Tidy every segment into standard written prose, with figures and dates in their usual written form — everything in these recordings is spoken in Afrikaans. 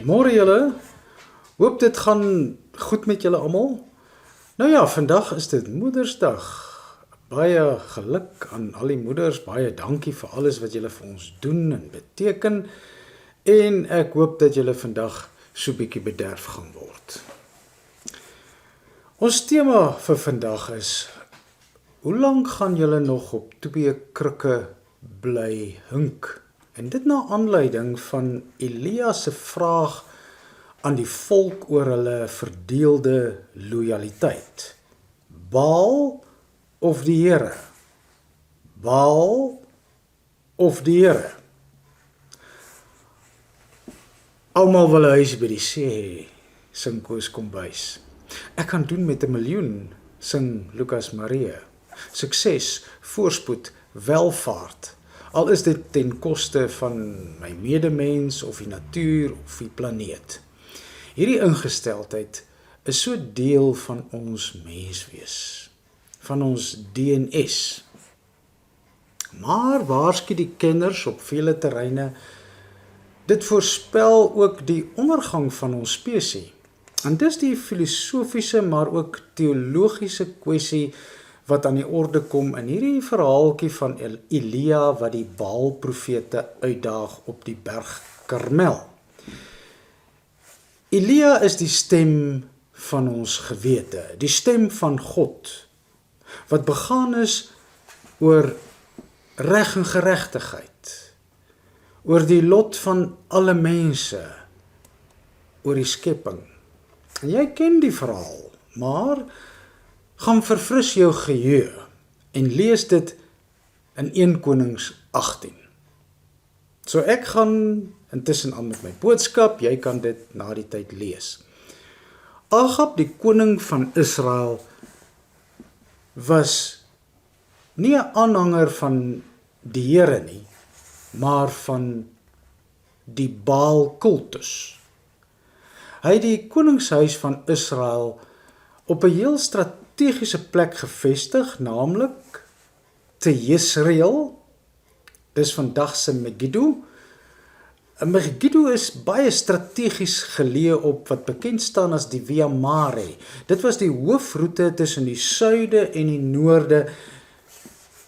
Môre julle, hoop dit gaan goed met julle almal. Nou ja, vandag is dit Moedersdag. Baie geluk aan al die moeders, baie dankie vir alles wat julle vir ons doen en beteken. En ek hoop dat julle vandag so bietjie bederf gaan word. Ons tema vir vandag is: hoe lank gaan julle nog op twee krikke bly hink? En dit na aanleiding van Elia se vraag aan die volk oor hulle verdeelde lojaliteit. Baal of die Here? Baal of die Here? Almal wil 'n huis by die see hê, sing Koos Kombuis. Ek kan doen met 1 miljoen, sing Lukas Marie. Sukses, voorspoed, welvaart. Al is dit ten koste van my medemens of die natuur of die planeet. Hierdie ingesteldheid is so deel van ons menswees, van ons DNS. Maar waarsku die kenners op vele terreine, dit voorspel ook die ondergang van ons spesies. En dis die filosofiese maar ook teologiese kwessie wat aan die orde kom in hierdie verhaaltjie van Elia wat die Baal-profete uitdaag op die berg Karmel. Elia is die stem van ons gewete, die stem van God, wat begaan is oor reg en geregtigheid, oor die lot van alle mense, oor die skepping. En jy ken die verhaal, maar gaan verfris jou geheue en lees dit in 1 Konings 18. So ek gaan intussen aan met my boodskap, jy kan dit na die tyd lees. Agab, die koning van Israel, was nie 'n aanhanger van die Here nie, maar van die Baal-kultus. Hy het die koningshuis van Israel op 'n heel strategiese plek gevestig, naamlik te Jesreel. Dis vandag se Megiddo. Megiddo is baie strategies geleë op wat bekend staan as die Via Mare. Dit was die hoofroete tussen die suide en die noorde,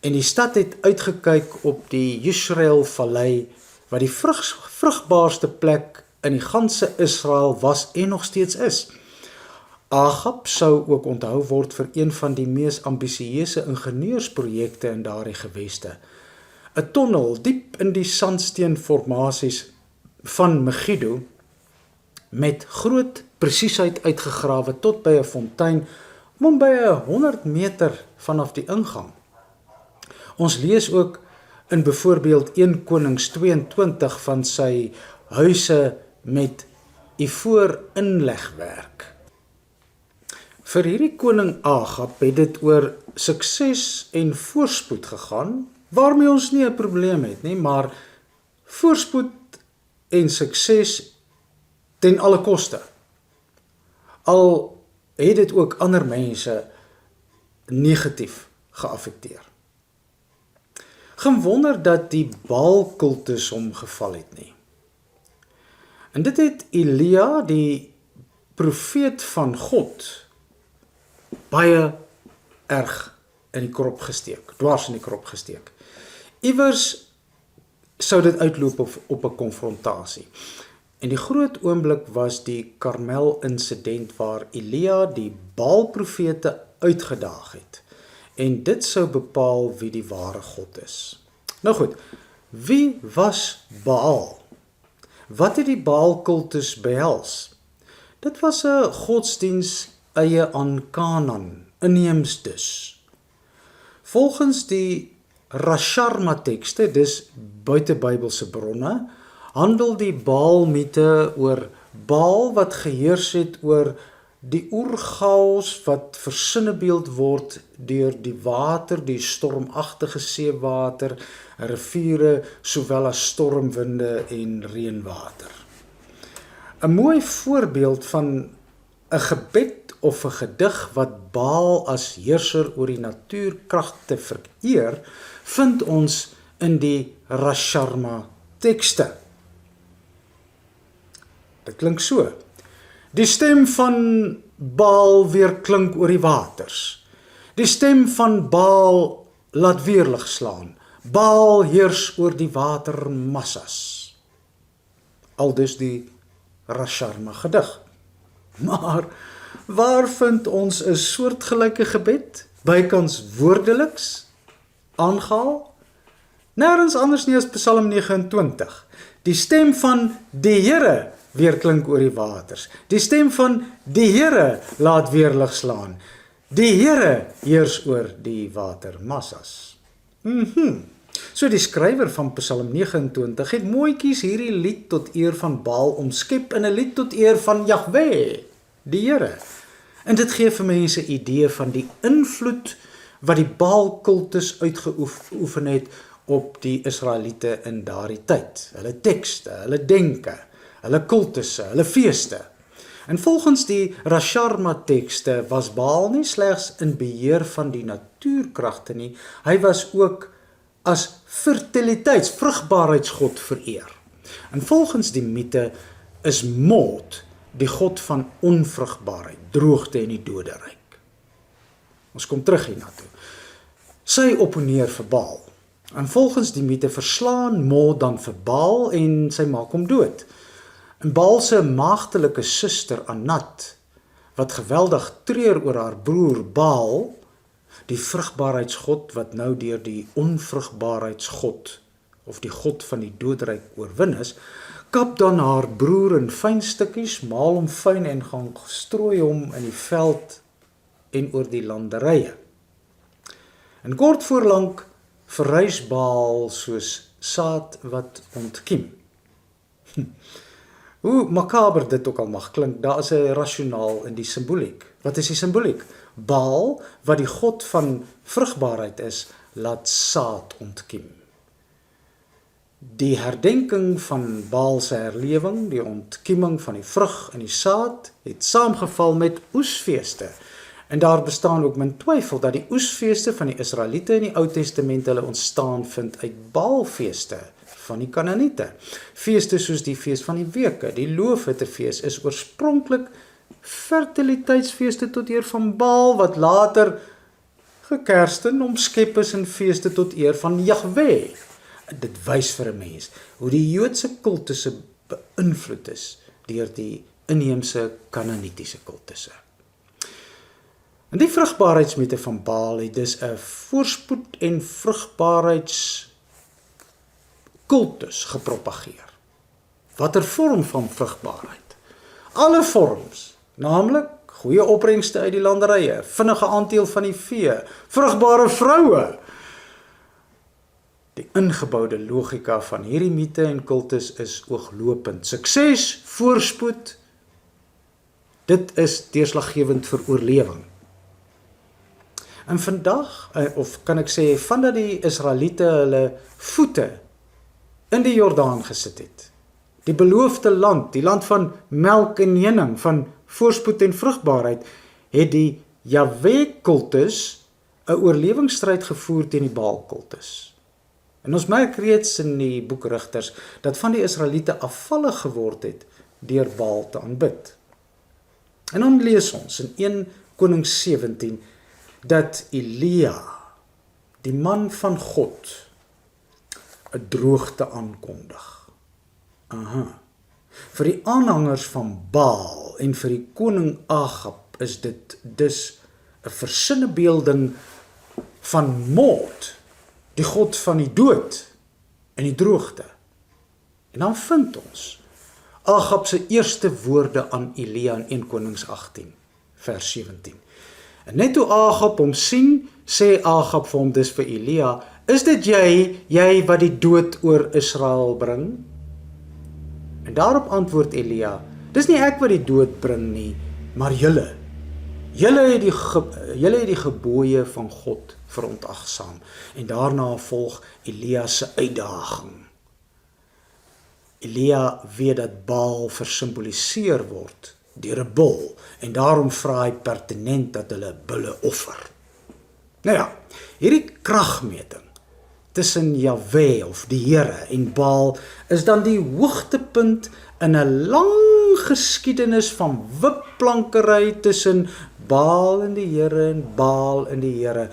en die stad het uitgekyk op die Jesreel-vallei, wat die vrugbaarste plek in die ganse Israel was en nog steeds is. Agab sou ook onthou word vir een van die mees ambisieuse ingenieursprojekte in daardie geweste. 'n Tonnel diep in die sandsteenformasies van Megiddo met groot presisheid uitgegrawe tot by 'n fontein om by 100 meter vanaf die ingang. Ons lees ook in byvoorbeeld 1 Konings 22 van sy huise met ivoor inlegwerk. Vir hierdie koning Agab het dit oor sukses en voorspoed gegaan, waarmee ons nie 'n probleem het nie, maar voorspoed en sukses ten alle koste. Al het dit ook ander mense negatief geaffekteer. Geen wonder dat die Baal-kultus omgeval het nie. En dit het Elia, die profeet van God, baie erg in die krop gesteek, dwars in die krop gesteek. Iewers sou dit uitloop op 'n konfrontasie. En die groot oomblik was die Karmel-insident waar Elia die Baal-profete uitgedaag het. En dit sou bepaal wie die ware God is. Nou goed, wie was Baal? Wat het die Baal-kultus behels? Dit was 'n godsdiens eie aan Kanaan, inheems dus. Volgens die Rasharma-tekste, dis buitebybelse bronne, handel die Baal-mite oor Baal wat geheers het oor die oerchaos wat versinnebeeld word deur die water, die stormagtige seewater, riviere, sowel as stormwinde en reënwater. 'n mooi voorbeeld van 'n gebed of 'n gedig wat Baal as heerser oor die natuurkragte vereer, vind ons in die Rasharma tekste. Dit klink so. Die stem van Baal weer klink oor die waters. Die stem van Baal laat weerlig slaan. Baal heers oor die watermassas. Aldus die Rasharma gedig. Maar waar vind ons 'n soortgelyke gebed? Bykans woordeliks aangehaal? Nêrens anders nie as Psalm 29. Die stem van die Here weer klink oor die waters. Die stem van die Here laat weerlig slaan. Die Here heers oor die watermassas. So die skrywer van Psalm 29 het mooietjies hierdie lied tot eer van Baal omskep in 'n lied tot eer van Jahwe, die Here. En dit gee vir mense 'n idee van die invloed wat die Baal-kultus uitgeoefen het op die Israeliete in daardie tyd. Hulle tekste, hulle denke, hulle kultusse, hulle feeste. En volgens die Rasharma tekste was Baal nie slegs in beheer van die natuurkragte nie, hy was ook as vrugbaarheidsgod vereer. En volgens die mite is Mot die god van onvrugbaarheid, droogte en die doderyk. Ons kom terug hiernatoe. Sy opponeer vir Baal. En volgens die mite verslaan Mot dan vir Baal en sy maak hom dood. En Baal se maagdelike suster Anat, wat geweldig treur oor haar broer Baal, die vrugbaarheidsgod wat nou deur die onvrugbaarheidsgod of die god van die doodryk oorwin is, kap dan haar broer in fyn stukkies, maal hom fyn en gaan strooi hom in die veld en oor die landerye. En kort voorlank verrys Baal soos saad wat ontkiem. Hoe makaber dit ook al mag klink, daar is 'n rasionaal in die simboliek. Wat is die simboliek? Baal, wat die god van vrugbaarheid is, laat saad ontkiem. Die herdenking van Baal se herlewing, die ontkieming van die vrug en die saad, het saamgeval met oesfeeste. En daar bestaan ook min twyfel dat die oesfeeste van die Israeliete in die Ou Testament hulle ontstaan vind uit Baalfeeste van die Kanaaniete. Feeste soos die fees van die weke, die loofhuttefees is oorspronklik fertiliteitsfeeste tot eer van Baal, wat later gekersten omskep is in feeste tot eer van Jahwe. Dit wys vir 'n mens hoe die Joodse kultusse beïnvloed is deur die inheemse Kanaanitiese kultusse. En die vrugbaarheidsmite van Baal het dus 'n voorspoed en vrugbaarheidskultus gepropageer. Watter vorm van vrugbaarheid? Alle vorms, naamlik goeie opbrengste uit die landerye, vinnige aandeel van die vee, vrugbare vroue. Die ingeboude logika van hierdie mite en kultus is ooglopend. Sukses, voorspoed, dit is deurslaggewend vir oorlewing. En vandag, of kan ek sê, vandat die Israeliete hulle voete in die Jordaan gesit het, die beloofde land, die land van melk en honing, van voorspoed en vrugbaarheid, het die Jahwe-kultus 'n oorlewingsstryd gevoer teen die Baal-kultus. En ons merk reeds in die boek Rigters dat van die Israeliete afvallig geword het deur Baal te aanbid. En dan lees ons in 1 Konings 17 dat Elia, die man van God, 'n droogte aankondig. Vir die aanhangers van Baal en vir die koning Agab is dit dus 'n versinnebeelding van Mot, die god van die dood en die droogte. En dan vind ons Agab se eerste woorde aan Elia in 1 Konings 18, vers 17. En net toe Agab hom sien, sê Agab vir hom dus vir Elia, is dit jy wat die dood oor Israel bring? En daarop antwoord Elia, dis nie ek wat die dood bring nie, maar julle. Julle het die gebooie van God verontagsaam. En daarna volg Elia se uitdaging. Elia weet dat Baal versimboliseer word deur 'n bul, en daarom vra hy pertinent dat hulle bulle offer. Nou ja, hierdie kragmeting tussen Jahwe of die Here en Baal is dan die hoogtepunt in 'n lang geskiedenis van wipplankery tussen Baal en die Here en Baal en die Here.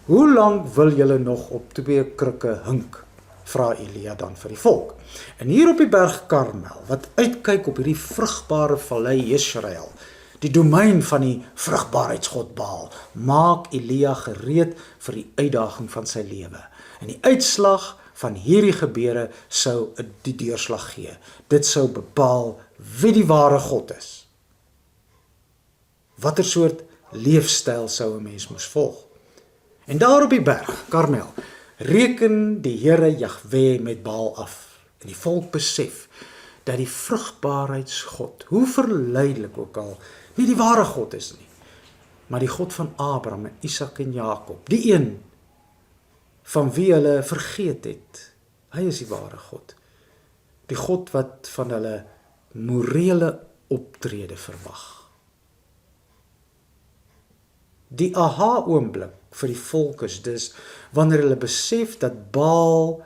Hoe lank wil julle nog op 2 krikke hink? Vra Elia dan vir die volk. En hier op die berg Karmel, wat uitkyk op hierdie vrugbare vallei Jesrael, die domein van die vrugbaarheidsgod Baal, maak Elia gereed vir die uitdaging van sy lewe. En die uitslag van hierdie gebeure sou die deurslag gee. Dit sou bepaal wie die ware God is. Watter soort leefstyl sou 'n mens moes volg? En daar op die berg, Karmel, reken die Here Jahwe met Baal af. En die volk besef dat die vrugbaarheidsgod, hoe verleidelik ook al, nie die ware God is nie, maar die God van Abraham en Isak en Jakob, die een van wie hulle vergeet het. Hy is die ware God. Die God wat van hulle morele optrede verwag. Die aha-oomblik vir die volk is dus wanneer hulle besef dat Baal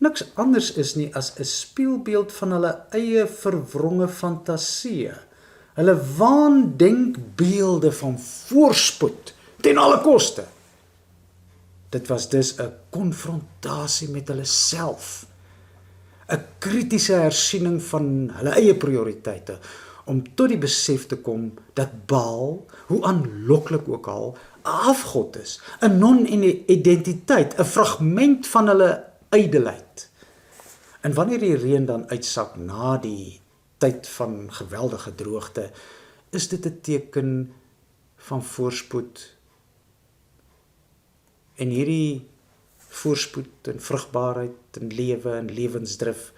niks anders is nie as 'n spieelbeeld van hulle eie verwronge fantasieë. Hulle waandenkbeelde van voorspoed ten alle koste. Dit was dus 'n konfrontasie met hulle self. 'n kritiese hersiening van hulle eie prioriteite, om tot die besef te kom dat Baal, hoe aanloklik ook al, 'n afgod is, 'n non-identiteit, 'n fragment van hulle ydelheid. En wanneer die reën dan uitsak na die tyd van geweldige droogte, is dit 'n teken van voorspoed. En hierdie voorspoed en vrugbaarheid en lewe en lewensdrif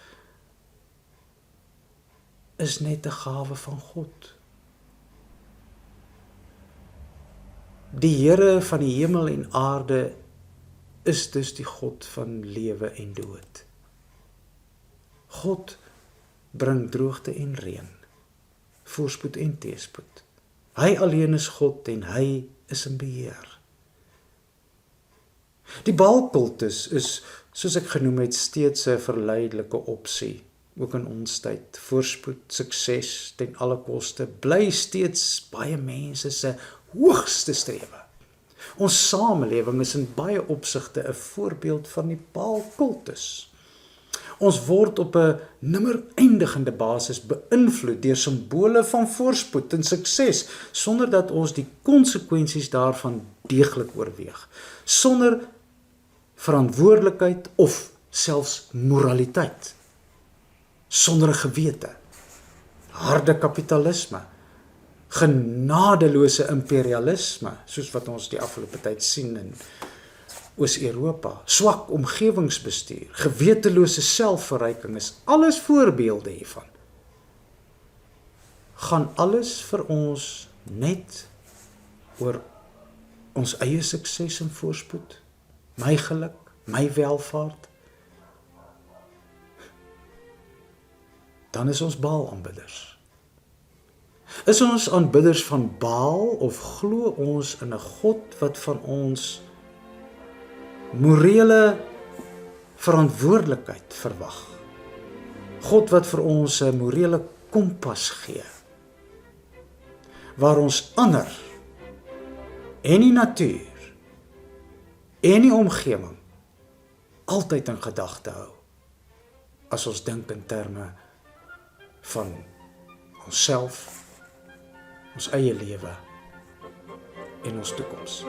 is net 'n gawe van God. Die Here van die hemel en aarde is dus die God van lewe en dood. God bring droogte en reën, voorspoed en teëspoed. Hy alleen is God en hy is in beheer. Die Baalkultus is, soos ek genoem het, steeds 'n verleidelike opsie, ook in ons tyd. Voorspoed, sukses ten alle koste, bly steeds baie mense se hoogste strewe. Ons samelewing is in baie opsigte 'n voorbeeld van die Baalkultus. Ons word op 'n nimmer eindigende basis beïnvloed deur simbole van voorspoed en sukses, sonder dat ons die konsekwensies daarvan deeglik oorweeg, sonder verantwoordelikheid of selfs moraliteit, sonder 'n gewete, harde kapitalisme, genadeloose imperialisme, soos wat ons die afgelope tyd sien in Oos-Europa, swak omgewingsbestuur, gewetelose selfverryking is alles voorbeelde hiervan. Gaan alles vir ons net oor ons eie sukses en voorspoed, my geluk, my welvaart? Dan is ons Baal-aanbidders. Is ons aanbidders van Baal of glo ons in 'n God wat van ons morele verantwoordelikheid verwag? God wat vir ons 'n morele kompas gee, waar ons ander en die natuur en die omgewing altyd in gedagte hou, as ons dink in terme van onsself, ons eie lewe en ons toekoms.